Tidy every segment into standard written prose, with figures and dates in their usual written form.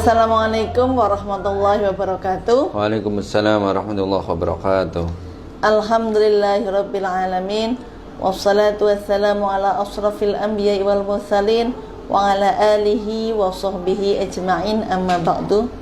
Assalamualaikum warahmatullahi wabarakatuh. Waalaikumsalam warahmatullahi wabarakatuh. Alhamdulillahirabbil alamin. Wassalatu wassalamu ala asrafil anbiya'i wal mursalin wa ala alihi wa sahbihi ajma'in, amma ba'du.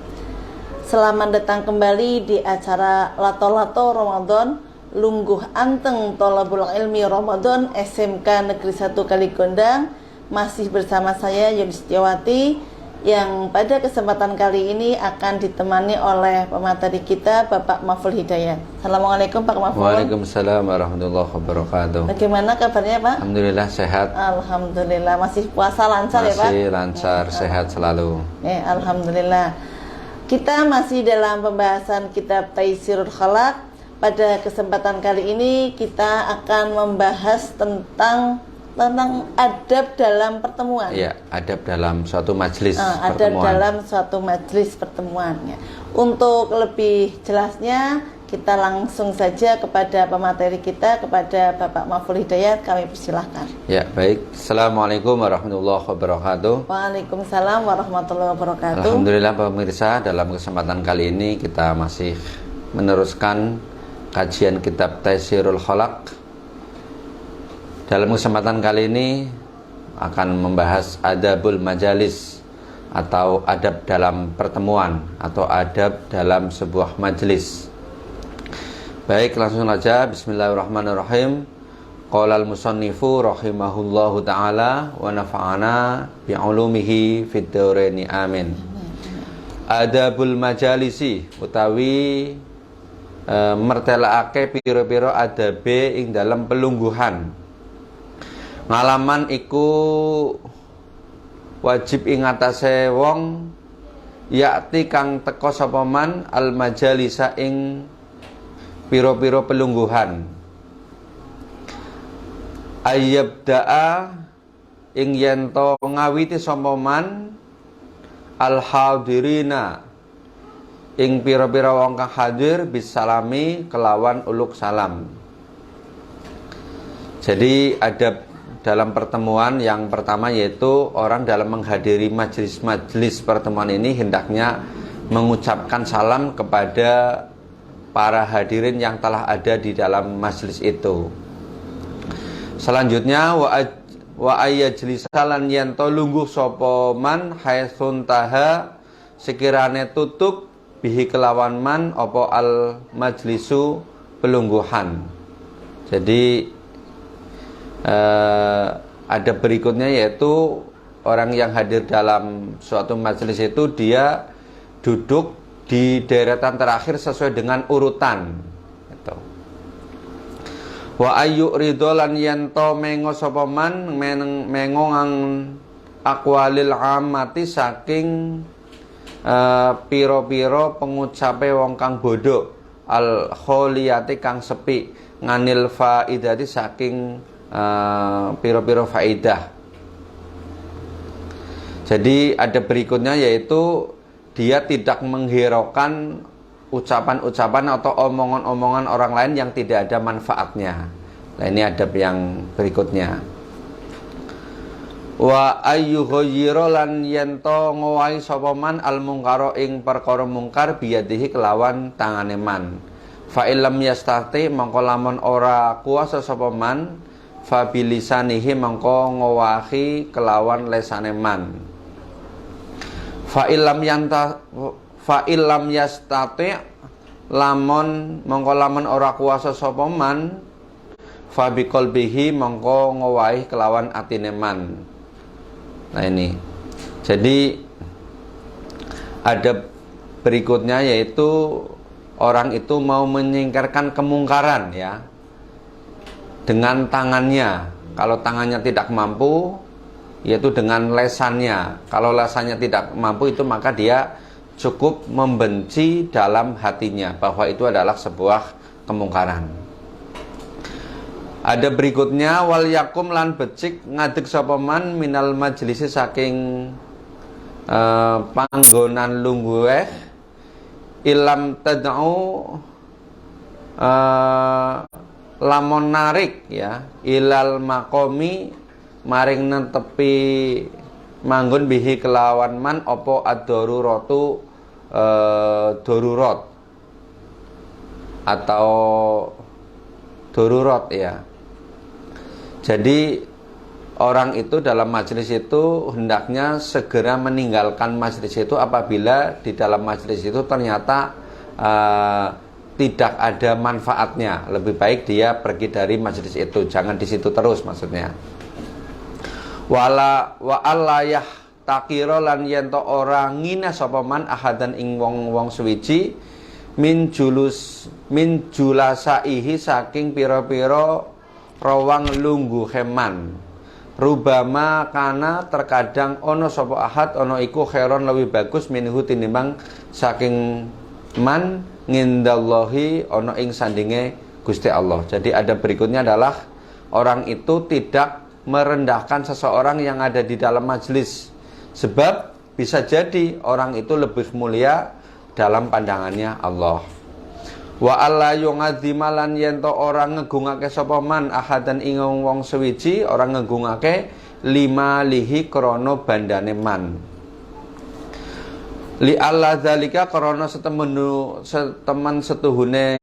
Selamat datang kembali di acara Lato-Lato Ramadan, Lungguh Anteng Thalabul Ilmi Ramadan SMK Negeri 1 Kaligondang. Masih bersama saya Yudhistiawati, yang pada kesempatan kali ini akan ditemani oleh pemateri kita, Bapak Mahful Hidayat. Assalamualaikum Pak Mahful. Waalaikumsalam warahmatullahi wabarakatuh. Bagaimana kabarnya Pak? Alhamdulillah sehat. Alhamdulillah. Masih puasa lancar ya Pak? Masih lancar, sehat selalu. Alhamdulillah. Kita masih dalam pembahasan kitab Taisirul Khalaq. Pada kesempatan kali ini kita akan membahas tentang adab dalam pertemuan. Iya, adab dalam suatu majelis pertemuan. Adab dalam suatu majelis pertemuan. Ya. Untuk lebih jelasnya, kita langsung saja kepada pemateri kita, kepada Bapak Mahful Hidayat. Kami persilahkan. Ya, baik. Assalamualaikum warahmatullahi wabarakatuh. Waalaikumsalam warahmatullahi wabarakatuh. Alhamdulillah pemirsa, dalam kesempatan kali ini kita masih meneruskan kajian kitab Taisirul Khalaq. Dalam kesempatan kali ini akan membahas adabul majalis atau adab dalam pertemuan atau adab dalam sebuah majelis. Baik, langsung saja. Bismillahirrahmanirrahim. Qala al-musannifu rahimahullahu ta'ala wa nafa'ana bi'ulumihi fid dharaini amin. Adabul majalisi utawi mertelaake pira-pira adabe ing dalam pelungguhan. Ngalaman iku wajib ing atase wong yakti kang teka sapa man al majalisa ing pira-pira pelungguhan. Ayyabda'a ing yento ngawiti sapa man al hadirina ing pira-pira wong kang hadir bisalami kelawan uluk salam. Jadi adab dalam pertemuan yang pertama yaitu orang dalam menghadiri majelis pertemuan ini hendaknya mengucapkan salam kepada para hadirin yang telah ada di dalam majelis itu. Selanjutnya wa ayyajlisalan yanto lungguh sapa man haitsun taha sekirane tutup bihi kelawan man apa al majlisu pelungguhan. Jadi ada berikutnya yaitu orang yang hadir dalam suatu majelis itu dia duduk di deretan terakhir sesuai dengan urutan gitu. Wa ayyu ridolan yanto mengo sapa man mengo ngang aqwalil ammati saking piro-piro pengucape wong kang bodoh al kholiyati kang sepi nganil faidati saking piro-piro faidah. Jadi ada berikutnya yaitu dia tidak menghiraukan ucapan-ucapan atau omongan-omongan orang lain yang tidak ada manfaatnya. Nah, ini adab yang berikutnya. Wa ayyughayyira lan yento ngowahi sapa man al mungkara ing perkara mungkar biyadihi kelawan tangane man. Fa illam yastati mongko lamun ora kuasa sapa man fabilisanihi mangko ngowahi kelawan lesane man. Fa illam yastati lamun mangko lamun ora kuasa sapa man fa biqalbihi mangko ngowahi kelawan atine man. Nah ini. Jadi ada berikutnya yaitu orang itu mau menyingkirkan kemungkaran ya dengan tangannya. Kalau tangannya tidak mampu, yaitu dengan lesannya. Kalau lesannya tidak mampu itu maka dia cukup membenci dalam hatinya bahwa itu adalah sebuah kemungkaran. Ada berikutnya wal yakum lan becik ngadeg sapa man minal majlisi saking panggonan lungguh ilam tad'u lamun narik ya ilal makomi maring netepi manggon bihi kelawan man opo ad-daruratu darurat atau darurat ya. Jadi orang itu dalam majelis itu hendaknya segera meninggalkan majelis itu apabila di dalam majelis itu ternyata tidak ada manfaatnya. Lebih baik dia pergi dari majelis itu, jangan di situ terus maksudnya. Wa allayah takira lan yento ora ngina sapa man ahadan ing wong suwiji min julasaihi saking pira-pira rawang lungguh heman. Rubama kana terkadang ono sapa ahad ono iku khairon lebih bagus minhu tinimbang saking man ngindallahi ono ing sandinge Gusti Allah. Jadi ada berikutnya adalah orang itu tidak merendahkan seseorang yang ada di dalam majelis. Sebab bisa jadi orang itu lebih mulia dalam pandangannya Allah. Wa alla yungadzima lan yento orang ngegungake sapa man ahadan ing wong suwiji, orang ngegungake lima lihi krana bandane man. Li alla zalika krana seteman setuhune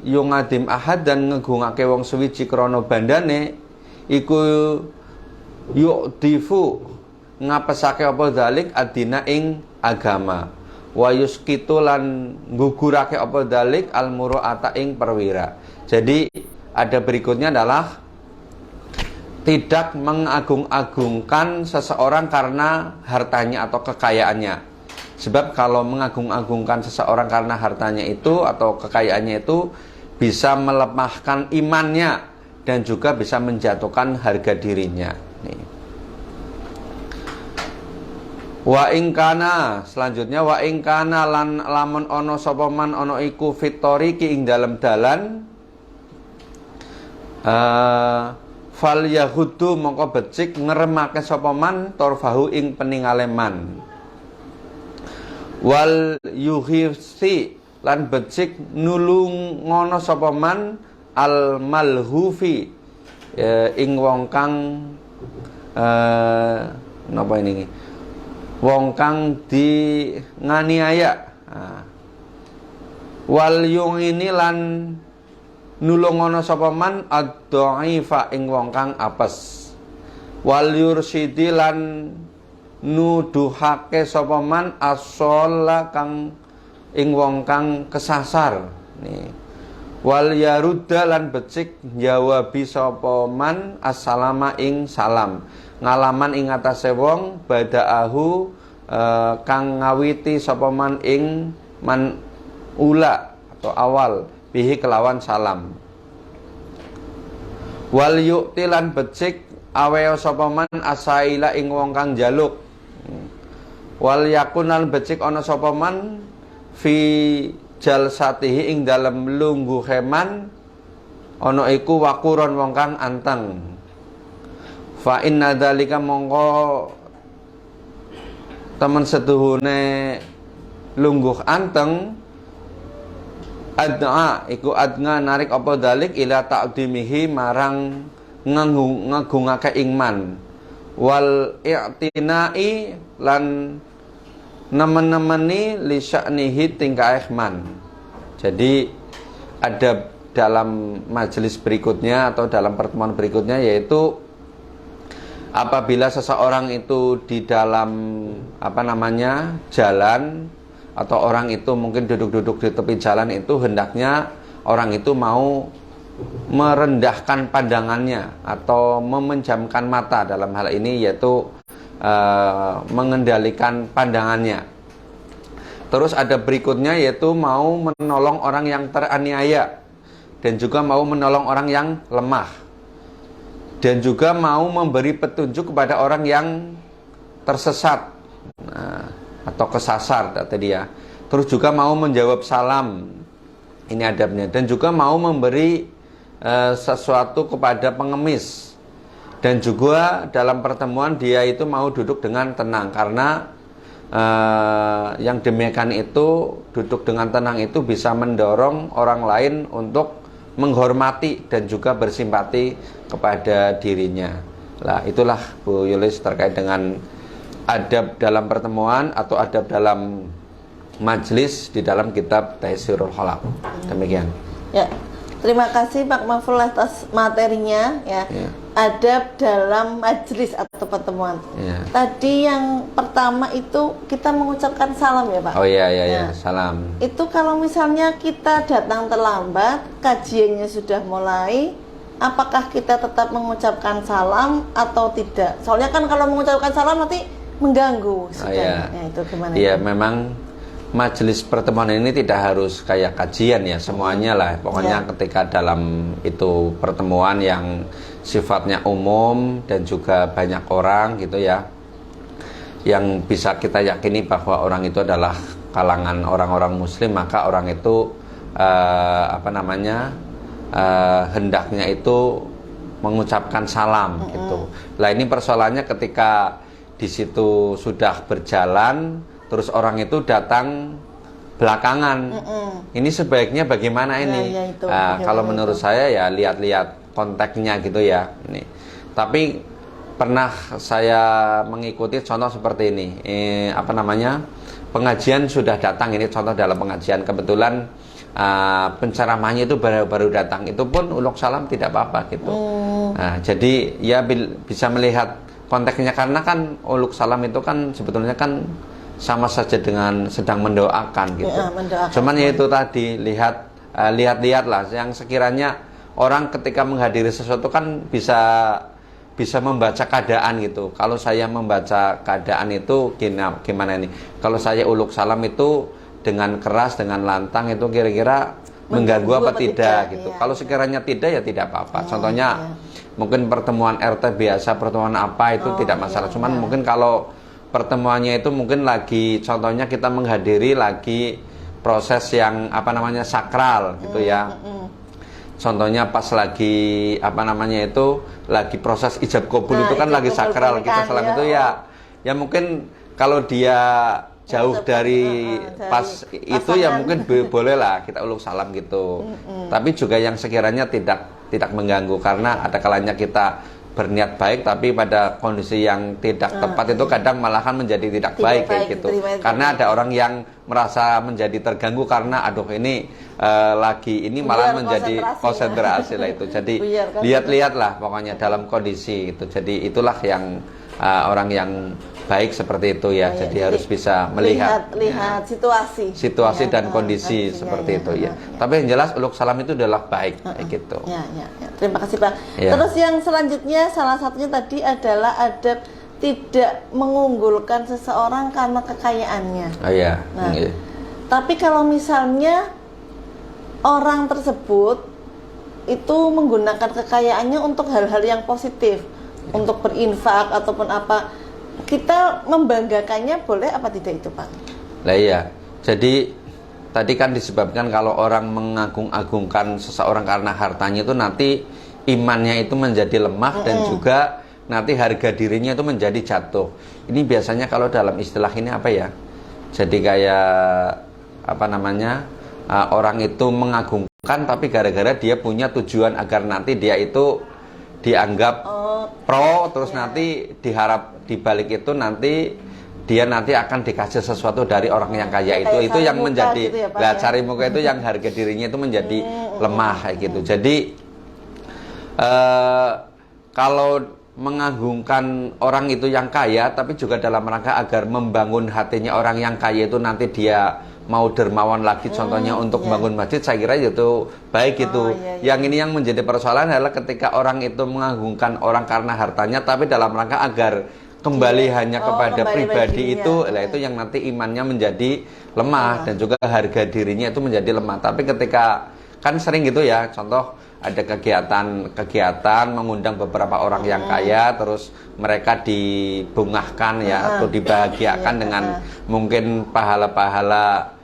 yungadim ahadan ngegungake wong suwiji krana bandane iku yu'difu ngapesake apa dalik adina ing agama wa yuskitu lan gugurake apa dalik almuru'ata ing perwira. Jadi ada berikutnya adalah tidak mengagung-agungkan seseorang karena hartanya atau kekayaannya. Sebab kalau mengagung-agungkan seseorang karena hartanya itu atau kekayaannya itu bisa melemahkan imannya dan juga bisa menjatuhkan harga dirinya. Nih. Wa ingkana selanjutnya wa ingkana lan lamun ono sapa man ono iku fitoriki ing dalam dalan fal yahudu mongko becik ngremake sapa man torfahu ing peningale man wal yuhifsi lan becik nulung ngono sapa man al malhufi ing wong kang napa ini wong kang di nganiaya. Wal yung ini lan nulungono sapa man ad-dhaifa ing wong kang apes. Wal yursidi lan nuduhake sapa man as-shalla kang ing wong kang kesasar. Nih. Wal yarudda lan becik jawabi sapa man assalama ing salam. Ngalaman ing atase wong badaahu kang ngawiti sapa man ing man ula atau awal bihi kelawan salam. Wal yu'tilan becik aweo sapa man asaila ing wong kang njaluk. Wal yakunan becik ana sapa man fi jalsatihi ing dalem lungguh heman ana iku wakuron wong kang anteng. Fa inna dzalika mongko teman setuhune lungguh anteng adna iku adna narik apa dalik ila ta'dimihi marang ngagungake ing man wal i'tinai lan nemen-nemeni li sya'nihi tingkah man. Jadi ada dalam majelis berikutnya atau dalam pertemuan berikutnya yaitu apabila seseorang itu di dalam jalan atau orang itu mungkin duduk-duduk di tepi jalan itu hendaknya orang itu mau merendahkan pandangannya atau memejamkan mata dalam hal ini yaitu mengendalikan pandangannya. Terus ada berikutnya yaitu mau menolong orang yang teraniaya dan juga mau menolong orang yang lemah. Dan juga mau memberi petunjuk kepada orang yang tersesat atau kesasar tadi ya. Terus juga mau menjawab salam, ini adabnya. Dan juga mau memberi sesuatu kepada pengemis. Dan juga dalam pertemuan dia itu mau duduk dengan tenang. Karena yang demikian itu duduk dengan tenang itu bisa mendorong orang lain untuk menghormati dan juga bersimpati kepada dirinya. Lah itulah Bu Yulis terkait dengan adab dalam pertemuan atau adab dalam majlis di dalam kitab Taysirul Khalaq. Demikian. Ya. Terima kasih Pak Mahful atas materinya ya. Adab dalam majlis atau pertemuan. Tadi yang pertama itu kita mengucapkan salam ya Pak. Oh iya, salam. Itu kalau misalnya kita datang terlambat, kajiannya sudah mulai, apakah kita tetap mengucapkan salam atau tidak? Soalnya kan kalau mengucapkan salam nanti mengganggu. Ya, itu gimana? Iya, memang majelis pertemuan ini tidak harus kayak kajian ya, semuanya lah. Pokoknya ketika dalam itu pertemuan yang sifatnya umum dan juga banyak orang gitu ya, yang bisa kita yakini bahwa orang itu adalah kalangan orang-orang muslim, maka orang itu hendaknya itu mengucapkan salam gitu. Lah ini persoalannya ketika di situ sudah berjalan terus orang itu datang belakangan. Ini sebaiknya bagaimana ini? Kalau menurut saya ya lihat-lihat konteksnya gitu ya. Ini. Tapi pernah saya mengikuti contoh seperti ini. Pengajian sudah datang, ini contoh dalam pengajian, kebetulan penceramahnya itu baru datang, itu pun uluk salam tidak apa-apa gitu. Jadi ya bisa melihat konteksnya, karena kan uluk salam itu kan sebetulnya kan sama saja dengan sedang mendoakan gitu. Cuman ya itu tadi lihat-lihatlah yang sekiranya orang ketika menghadiri sesuatu kan bisa membaca keadaan gitu. Kalau saya membaca keadaan itu gimana ini? Kalau saya uluk salam itu dengan keras, dengan lantang, itu kira-kira mengganggu apa tidak gitu. Kalau sekiranya tidak ya tidak apa-apa. Contohnya mungkin pertemuan RT biasa, pertemuan apa itu tidak masalah. Cuman mungkin kalau pertemuannya itu mungkin lagi, contohnya kita menghadiri lagi proses yang sakral gitu ya. Contohnya pas lagi lagi proses ijab kabul itu kan lagi sakral, kita salam itu ya mungkin kalau dia jauh dari pas itu ya mungkin boleh lah kita uluk salam gitu. Tapi juga yang sekiranya tidak mengganggu, karena ada kalanya kita berniat baik tapi pada kondisi yang tidak tepat itu kadang malahan menjadi tidak baik kayak gitu. Karena ada orang yang merasa menjadi terganggu karena ini lagi ini malah menjadi konsentrasi lah itu. Jadi lihat-lihatlah pokoknya dalam kondisi itu. Jadi itulah yang orang yang baik seperti itu ya. Jadi harus bisa melihat situasi dan kondisi seperti itu ya. Tapi yang jelas uluk salam itu adalah baik kayak gitu. Terima kasih Pak. Terus yang selanjutnya salah satunya tadi adalah adab tidak mengunggulkan seseorang karena kekayaannya. Tapi kalau misalnya orang tersebut itu menggunakan kekayaannya untuk hal-hal yang positif, untuk berinfak ataupun apa, kita membanggakannya boleh apa tidak itu Pak? Lah iya, jadi tadi kan disebabkan kalau orang mengagung-agungkan seseorang karena hartanya itu nanti imannya itu menjadi lemah dan juga nanti harga dirinya itu menjadi jatuh. Ini biasanya kalau dalam istilah ini apa ya? Jadi kayak orang itu mengagungkan tapi gara-gara dia punya tujuan agar nanti dia itu dianggap pro, terus nanti diharap dibalik itu nanti dia akan dikasih sesuatu dari orang yang kaya itu yang menjadi gitu ya, cari muka itu yang harga dirinya itu menjadi lemah kayak gitu. Jadi kalau mengagungkan orang itu yang kaya tapi juga dalam rangka agar membangun hatinya orang yang kaya itu nanti dia mau dermawan lagi, contohnya untuk bangun masjid, saya kira itu baik gitu. Yang ini yang menjadi persoalan adalah ketika orang itu mengagungkan orang karena hartanya tapi dalam rangka agar kembali hanya kepada pribadi itu, itu yang nanti imannya menjadi lemah dan juga harga dirinya itu menjadi lemah. Tapi ketika kan sering gitu ya, contoh ada kegiatan mengundang beberapa orang yang kaya, terus mereka dibungahkan ya atau dibahagiakan dengan mungkin pahala-pahala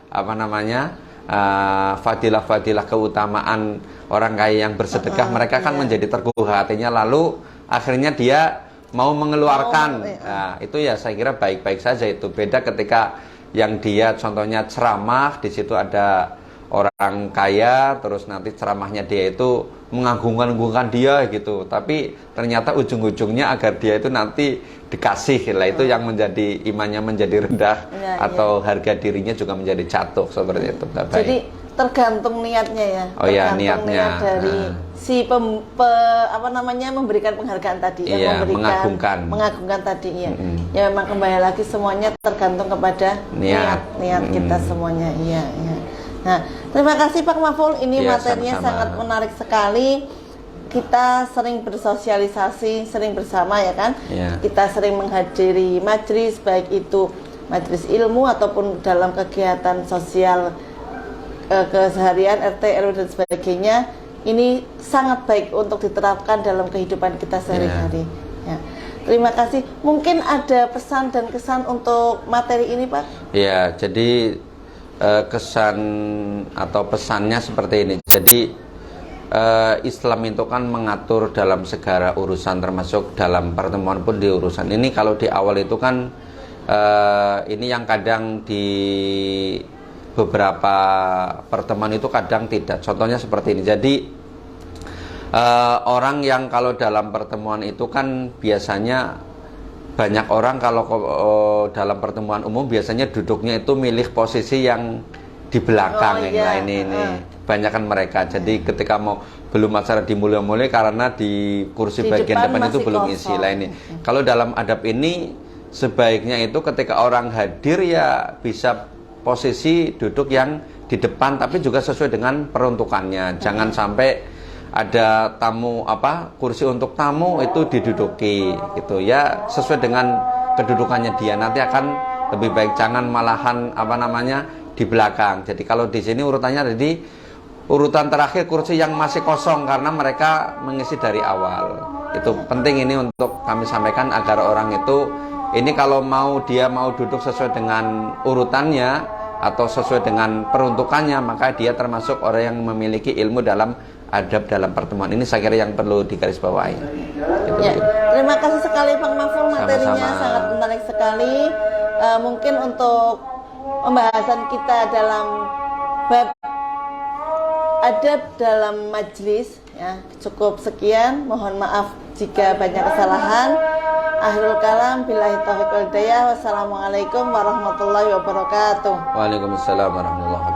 fadilah-fadilah keutamaan orang kaya yang bersedekah, mereka kan menjadi tergugah hatinya, lalu akhirnya dia mau mengeluarkan. Nah, itu ya saya kira baik-baik saja itu. Beda ketika yang dia contohnya ceramah, di situ ada orang kaya, terus nanti ceramahnya dia itu mengagung-agungkan dia gitu. Tapi ternyata ujung-ujungnya agar dia itu nanti dikasih lah, itu yang menjadi imannya menjadi rendah, atau harga dirinya juga menjadi jatuh seperti itu. Baik. Jadi tergantung niatnya ya. Oh ya, tergantung niatnya niat dari si memberikan penghargaan tadi, iya, yang memberikan mengagungkan tadi ya. Ya memang kembali lagi semuanya tergantung kepada niat kita semuanya. Iya, iya. Nah, terima kasih Pak Mahful. Ini ya, materinya sama-sama. sangat menarik sekali. Kita sering bersosialisasi, sering bersama ya kan. Ya. Kita sering menghadiri majelis, baik itu majelis ilmu ataupun dalam kegiatan sosial keseharian RT, RW dan sebagainya. Ini sangat baik untuk diterapkan dalam kehidupan kita sehari-hari. Ya. Terima kasih. Mungkin ada pesan dan kesan untuk materi ini, Pak? Ya, jadi kesan atau pesannya seperti ini. Jadi Islam itu kan mengatur dalam segala urusan, termasuk dalam pertemuan pun di urusan ini. Kalau di awal itu kan ini yang kadang di beberapa pertemuan itu kadang tidak. Contohnya seperti ini. Jadi orang yang kalau dalam pertemuan itu kan biasanya banyak orang kalau dalam pertemuan umum biasanya duduknya itu milih posisi yang di belakang yang lain ini. Banyak kan mereka. Jadi ketika mau belum acara dimulai-mulai karena di kursi bagian depan itu belum isi lah ini. Kalau dalam adab ini sebaiknya itu ketika orang hadir ya bisa posisi duduk yang di depan, tapi juga sesuai dengan peruntukannya. Jangan sampai ada tamu kursi untuk tamu itu diduduki gitu ya, sesuai dengan kedudukannya dia. Nanti akan lebih baik, jangan malahan di belakang. Jadi kalau di sini urutannya jadi urutan terakhir kursi yang masih kosong karena mereka mengisi dari awal. Itu penting ini untuk kami sampaikan agar orang itu ini kalau dia mau duduk sesuai dengan urutannya atau sesuai dengan peruntukannya, maka dia termasuk orang yang memiliki ilmu dalam adab dalam pertemuan. Ini saya kira yang perlu digarisbawahi. Gitu, ya, terima kasih sekali Pak Mahful, materinya sama-sama. Sangat menarik sekali. Mungkin untuk pembahasan kita dalam bab adab dalam majelis ya cukup sekian. Mohon maaf jika banyak kesalahan. Akhirul kalam, billahi taufiq wal hidayah. Wassalamualaikum warahmatullahi wabarakatuh. Waalaikumsalam warahmatullahi wabarakatuh.